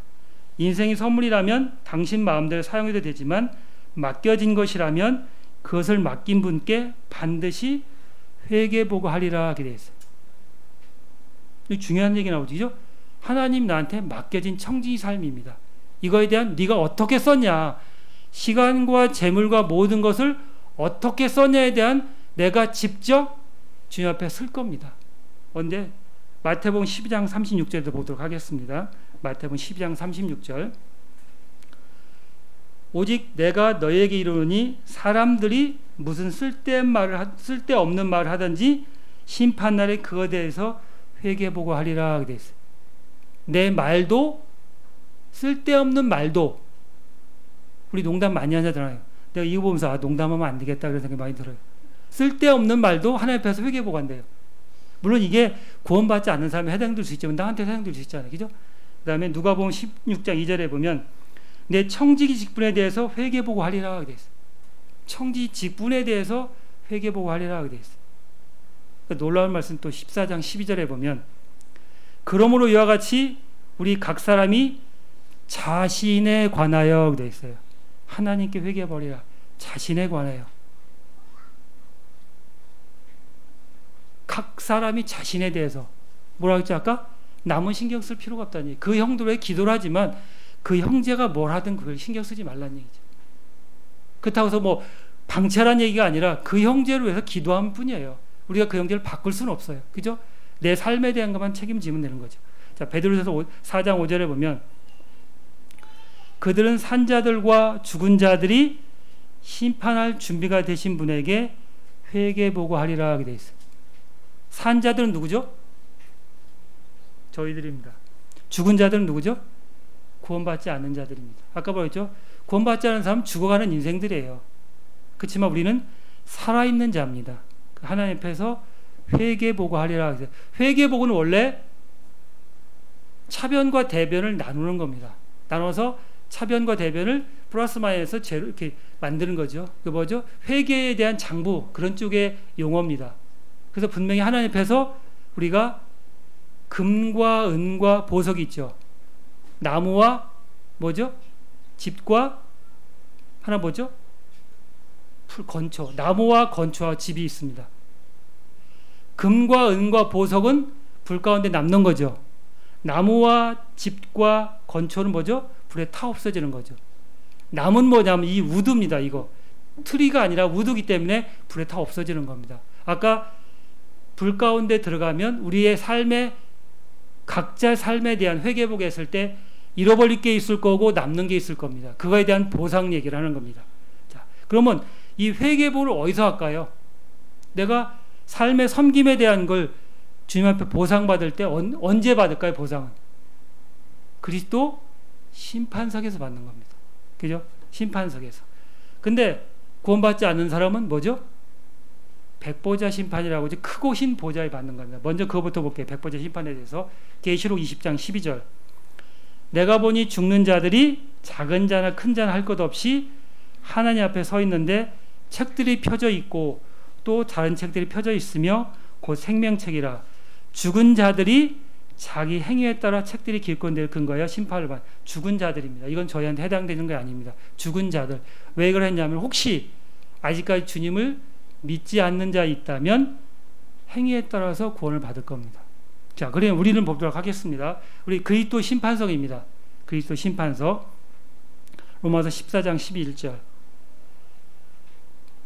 A: 인생이 선물이라면 당신 마음대로 사용해도 되지만 맡겨진 것이라면 그것을 맡긴 분께 반드시 회개보고 하리라 하게 되어 있어요. 중요한 얘기 나오죠. 하나님 나한테 맡겨진 청지기 삶입니다. 이거에 대한 네가 어떻게 썼냐, 시간과 재물과 모든 것을 어떻게 썼냐에 대한 내가 직접 주님 앞에 쓸 겁니다. 그런데 마태복음 12장 36절에도 보도록 하겠습니다. 마태복음 12장 36절. 오직 내가 너에게 이르노니 사람들이 무슨 쓸데없는 말을 하든지 심판날에 그것에 대해서 회개보고 하리라 하게 됐어요. 내 말도, 쓸데없는 말도, 우리 농담 많이 하잖아요. 내가 이거 보면서 농담하면 안 되겠다 그런 생각이 많이 들어요. 쓸데없는 말도 하나님 앞에서 회개보고 한대요. 물론 이게 구원받지 않는 사람에 해당될 수 있지만 나한테 해당될 수 있잖아요. 그죠? 그 다음에 누가복음 16장 2절에 보면 내 청지기 직분에 대해서 회개보고 하리라 하게 됐어요. 청지 직분에 대해서 회개보고 하리라 하게 됐어요. 그러니까 놀라운 말씀 또 14장 12절에 보면 그러므로 이와 같이 우리 각 사람이 자신에 관하여 되어 있어요. 하나님께 회개해버리라. 자신에 관하여. 각 사람이 자신에 대해서 뭐라고 했죠 아까? 남은 신경 쓸 필요가 없다는 얘기. 그 형들의 기도를 하지만 그 형제가 뭘 하든 그걸 신경 쓰지 말라는 얘기죠. 그렇다고 해서 뭐 방치하라는 얘기가 아니라 그 형제를 위해서 기도하는 뿐이에요. 우리가 그 형제를 바꿀 수는 없어요. 그죠? 내 삶에 대한 것만 책임지면 되는 거죠. 자, 베드로전서 4장 5절에 보면 그들은 산자들과 죽은 자들이 심판할 준비가 되신 분에게 회개보고 하리라 하게 되어 있어요. 산자들은 누구죠? 저희들입니다. 죽은 자들은 누구죠? 구원받지 않는 자들입니다. 아까 뭐였죠? 구원받지 않은 사람은 죽어가는 인생들이에요. 그렇지만 우리는 살아있는 자입니다. 하나님 앞에서 회개보고 하리라. 회개보고는 원래 차변과 대변을 나누는 겁니다. 나눠서 차변과 대변을 플러스 마이너스 제로 이렇게 만드는 거죠. 그 뭐죠? 회개에 대한 장부 그런 쪽의 용어입니다. 그래서 분명히 하나님 앞에서 우리가 금과 은과 보석이 있죠. 나무와 뭐죠? 집과 하나 뭐죠? 건초. 나무와 건초와 집이 있습니다. 금과 은과 보석은 불 가운데 남는 거죠. 나무와 집과 건초는 뭐죠? 불에 타 없어지는 거죠. 남은 뭐냐면 이 우드입니다. 이거 트리가 아니라 우드이기 때문에 불에 타 없어지는 겁니다. 아까 불 가운데 들어가면 우리의 삶에 각자 삶에 대한 회개보게 했을 때 잃어버릴 게 있을 거고 남는 게 있을 겁니다. 그거에 대한 보상 얘기를 하는 겁니다. 자, 그러면 이 회개보를 어디서 할까요? 내가 삶의 섬김에 대한 걸 주님 앞에 보상받을 때 언제 받을까요? 보상은 그리스도 심판석에서 받는 겁니다. 그죠? 심판석에서. 근데 구원받지 않는 사람은 뭐죠? 백보자 심판이라고 이제 크고 흰 보좌에 받는 겁니다. 먼저 그거부터 볼게요. 백보자 심판에 대해서. 계시록 20장 12절. 내가 보니 죽는 자들이 작은 자나 큰 자나 할 것 없이 하나님 앞에 서 있는데 책들이 펴져 있고 또 다른 책들이 펴져 있으며 곧 생명책이라. 죽은 자들이 자기 행위에 따라 책들이 길건대로 근거하여 심판을 받는 죽은 자들입니다. 이건 저희한테 해당되는 게 아닙니다. 죽은 자들. 왜 그랬냐면 혹시 아직까지 주님을 믿지 않는 자 있다면 행위에 따라서 구원을 받을 겁니다. 자, 그러면 우리는 보도록 하겠습니다. 우리 그리스도 심판석입니다. 그리스도 심판석. 로마서 14장 11절.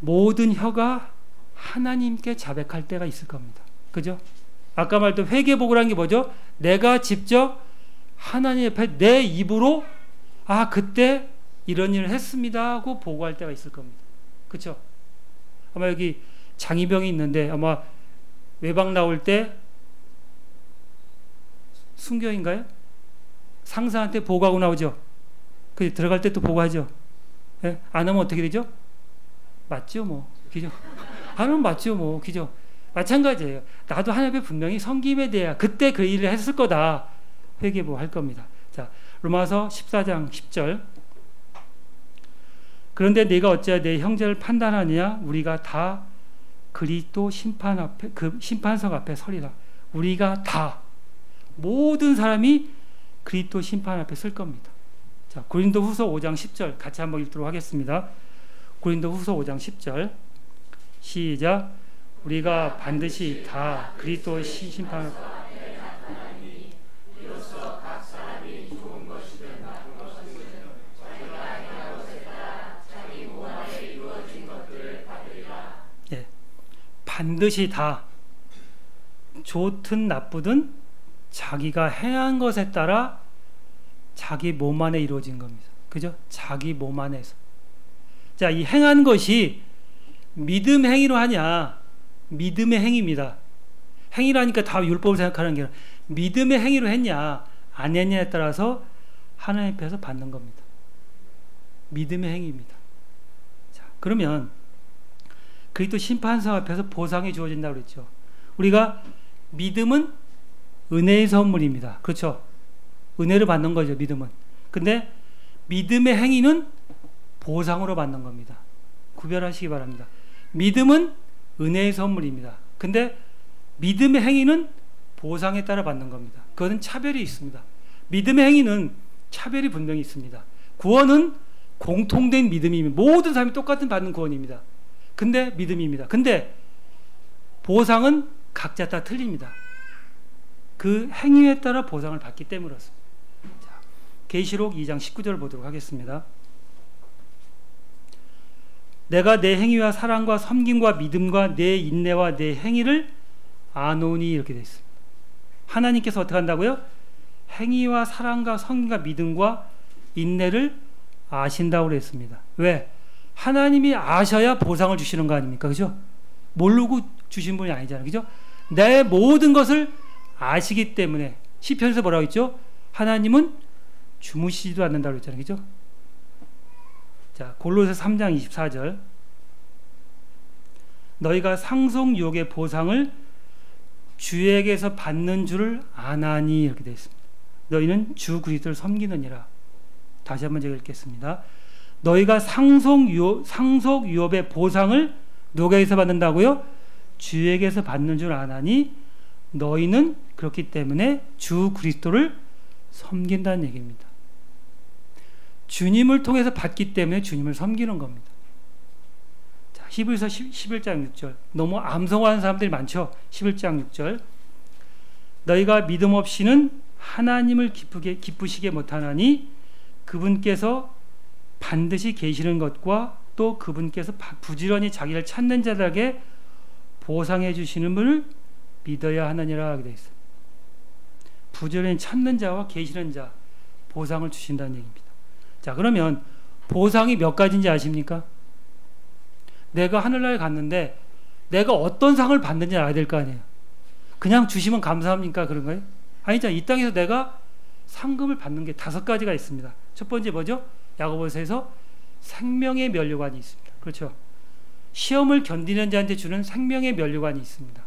A: 모든 혀가 하나님께 자백할 때가 있을 겁니다. 그죠? 아까 말했던 회개보고라는 게 뭐죠? 내가 직접 하나님 앞에 내 입으로 아 그때 이런 일을 했습니다 하고 보고할 때가 있을 겁니다. 그렇죠? 아마 여기 장이병이 있는데 아마 외박 나올 때 순교인가요? 상사한테 보고하고 나오죠. 그 들어갈 때 또 보고하죠. 예? 안 하면 어떻게 되죠? 맞죠, 뭐. 그죠? 안 하면 맞죠, 뭐. 그죠? 마찬가지예요. 나도 하나님 앞에 분명히 섬김에 대해 그때 그 일을 했을 거다. 회개보 할 겁니다. 자, 로마서 14장 10절. 그런데 네가 어찌하여 내 형제를 판단하느냐? 우리가 다 그리스도 심판 앞에 그 심판석 앞에 서리라. 우리가 다 모든 사람이 그리스도 심판 앞에 설 겁니다. 자, 고린도후서 5장 10절 같이 한번 읽도록 하겠습니다. 고린도후서 5장 10절 시작. 우리가 반드시 다 그리스도 심판 예, 반드시 다 좋든 나쁘든 자기가 행한 것에 따라 자기 몸 안에 이루어진 겁니다. 그죠? 자기 몸 안에서. 자, 이 행한 것이 믿음 행위로 하냐? 믿음의 행위입니다. 행위라니까 다 율법을 생각하는 게 아니라 믿음의 행위로 했냐 안 했냐에 따라서 하나님 앞에서 받는 겁니다. 믿음의 행위입니다. 자, 그러면 그리스도 심판석 앞에서 보상이 주어진다고 그랬죠. 우리가 믿음은 은혜의 선물입니다. 그렇죠? 은혜를 받는 거죠, 믿음은. 근데 믿음의 행위는 보상으로 받는 겁니다. 구별하시기 바랍니다. 믿음은 은혜의 선물입니다. 근데 믿음의 행위는 보상에 따라 받는 겁니다. 그것은 차별이 있습니다. 믿음의 행위는 차별이 분명히 있습니다. 구원은 공통된 믿음입니다. 모든 사람이 똑같은 받는 구원입니다. 근데 믿음입니다. 근데 보상은 각자 다 틀립니다. 그 행위에 따라 보상을 받기 때문에 그렇습니다. 자, 계시록 2장 19절을 보도록 하겠습니다. 내가 내 행위와 사랑과 섬김과 믿음과 내 인내와 내 행위를 아노니 이렇게 되어 있습니다. 하나님께서 어떻게 한다고요? 행위와 사랑과 섬김과 믿음과 인내를 아신다고 그랬습니다. 왜? 하나님이 아셔야 보상을 주시는 거 아닙니까? 그죠? 모르고 주신 분이 아니잖아요. 그죠? 내 모든 것을 아시기 때문에 시편에서 뭐라고 했죠? 하나님은 주무시지도 않는다고 했잖아요. 그죠? 자, 골로새 3장 24절. 너희가 상속 유혹의 보상을 주에게서 받는 줄을 아나니, 이렇게 되어 있습니다. 너희는 주 그리스도를 섬기느니라. 다시 한번 제가 읽겠습니다. 너희가 상속 유업의 보상을 누구에게서 받는다고요? 주에게서 받는 줄 아나니 너희는 그렇기 때문에 주 그리스도를 섬긴다는 얘기입니다. 주님을 통해서 받기 때문에 주님을 섬기는 겁니다. 자, 히브리서 11장 6절. 너무 암송하는 사람들이 많죠. 11장 6절. 너희가 믿음 없이는 하나님을 기쁘시게 못하나니 그분께서 반드시 계시는 것과 또 그분께서 부지런히 자기를 찾는 자들에게 보상해 주시는 분을 믿어야 하느니라 하게 되어 있어요. 부지런히 찾는 자와 계시는 자 보상을 주신다는 얘기입니다. 자, 그러면 보상이 몇 가지인지 아십니까? 내가 하늘나라에 갔는데 내가 어떤 상을 받는지 알아야 될 거 아니에요. 그냥 주시면 감사합니까? 그런가요? 아니죠. 이 땅에서 내가 상급을 받는 게 5가지가 있습니다. 첫 번째 뭐죠? 야고보서에서 생명의 면류관이 있습니다. 그렇죠? 시험을 견디는 자한테 주는 생명의 면류관이 있습니다.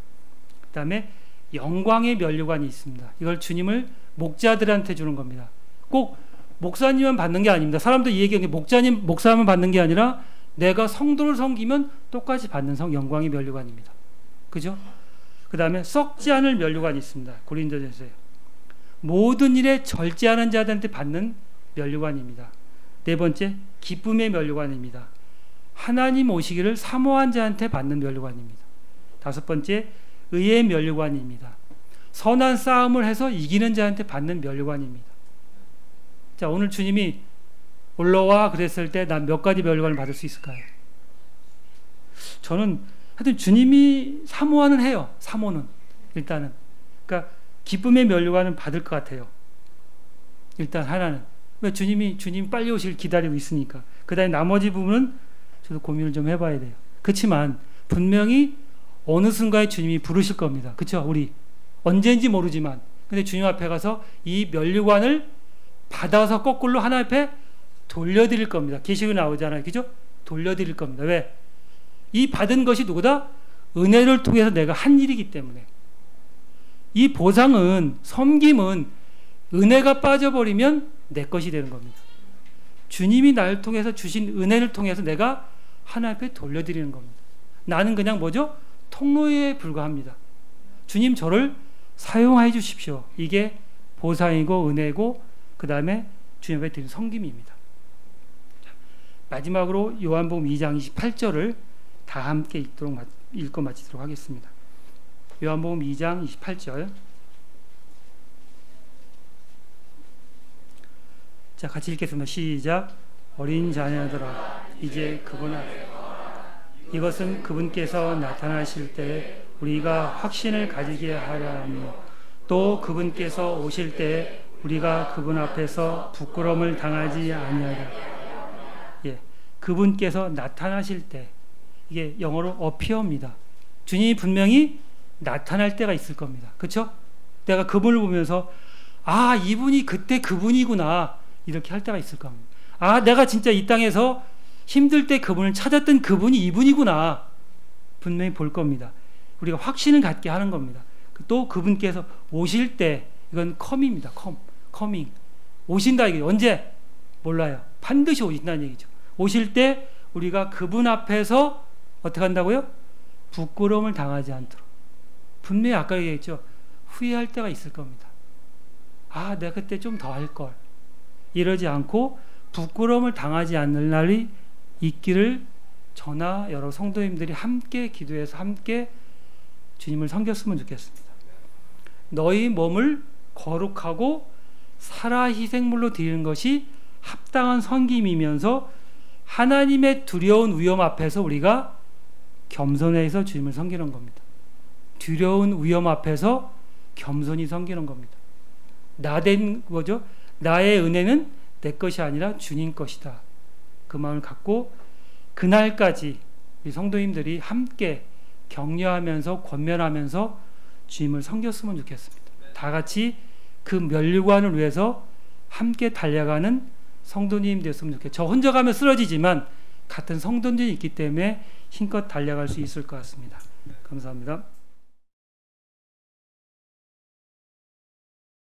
A: 그 다음에 영광의 면류관이 있습니다. 이걸 주님을 목자들한테 주는 겁니다. 꼭 목사님만 받는 게 아닙니다. 사람들 이 얘기하는 게 목사만 받는 게 아니라 내가 성도를 섬기면 똑같이 받는 영광의 면류관입니다. 그죠? 그 다음에 썩지 않을 면류관이 있습니다. 고린도전서에 모든 일에 절제하는 자들한테 받는 면류관입니다. 네 번째, 기쁨의 면류관입니다. 하나님 오시기를 사모한 자한테 받는 면류관입니다. 다섯 번째, 의의 면류관입니다. 선한 싸움을 해서 이기는 자한테 받는 면류관입니다. 자, 오늘 주님이 올라와 그랬을 때 난 몇 가지 면류관을 받을 수 있을까요? 저는 하여튼 주님이 사모하는 해요. 사모는 일단은. 그러니까 기쁨의 면류관은 받을 것 같아요. 일단 하나는. 왜? 주님 빨리 오실 기다리고 있으니까. 그 다음에 나머지 부분은 저도 고민을 좀 해봐야 돼요. 그렇지만 분명히 어느 순간에 주님이 부르실 겁니다. 그렇죠? 우리 언제인지 모르지만 근데 주님 앞에 가서 이 면류관을 받아서 거꾸로 하나님 앞에 돌려드릴 겁니다. 계시록에 나오잖아요. 그죠? 돌려드릴 겁니다. 왜? 이 받은 것이 누구다? 은혜를 통해서 내가 한 일이기 때문에. 이 보상은, 섬김은 은혜가 빠져버리면 내 것이 되는 겁니다. 주님이 나를 통해서 주신 은혜를 통해서 내가 하나님 앞에 돌려드리는 겁니다. 나는 그냥 뭐죠? 통로에 불과합니다. 주님 저를 사용해 주십시오. 이게 보상이고 은혜고 그 다음에 주님 앞에 드리는 섬김입니다. 마지막으로 요한복음 2장 28절을 다 함께 읽고 마치도록 하겠습니다. 요한복음 2장 28절. 자, 같이 읽겠습니다. 시작. 어린 자녀들아 이제 그분 앞에 이것은 그분께서 나타나실 때 우리가 확신을 가지게 하려 하며 또 그분께서 오실 때 우리가 그분 앞에서 부끄러움을 당하지 아니하리라. 예, 그분께서 나타나실 때 이게 영어로 appear입니다. 주님이 분명히 나타날 때가 있을 겁니다. 그렇죠? 내가 그분을 보면서 아, 이분이 그때 그분이구나 이렇게 할 때가 있을 겁니다. 아, 내가 진짜 이 땅에서 힘들 때 그분을 찾았던 그분이 이분이구나 분명히 볼 겁니다. 우리가 확신을 갖게 하는 겁니다. 또 그분께서 오실 때 이건 come입니다. coming. 오신다 이게 언제? 몰라요. 반드시 오신다는 얘기죠. 오실 때 우리가 그분 앞에서 어떻게 한다고요? 부끄러움을 당하지 않도록. 분명히 아까 얘기했죠. 후회할 때가 있을 겁니다. 아, 내가 그때 좀 더 할 걸. 이러지 않고 부끄러움을 당하지 않는 날이 있기를 저나 여러 성도님들이 함께 기도해서 함께 주님을 섬겼으면 좋겠습니다. 너희 몸을 거룩하고 살아 희생물로 드리는 것이 합당한 섬김이면서 하나님의 두려운 위험 앞에서 우리가 겸손해서 주님을 섬기는 겁니다. 두려운 위험 앞에서 겸손히 섬기는 겁니다. 나된 거죠. 나의 은혜는 내 것이 아니라 주님 것이다. 그 마음을 갖고 그날까지 우리 성도님들이 함께 격려하면서 권면하면서 주님을 섬겼으면 좋겠습니다. 다 같이 그 면류관을 위해서 함께 달려가는 성도님 됐으면 좋겠어요. 저 혼자 가면 쓰러지지만 같은 성도님이 있기 때문에 힘껏 달려갈 수 있을 것 같습니다. 감사합니다.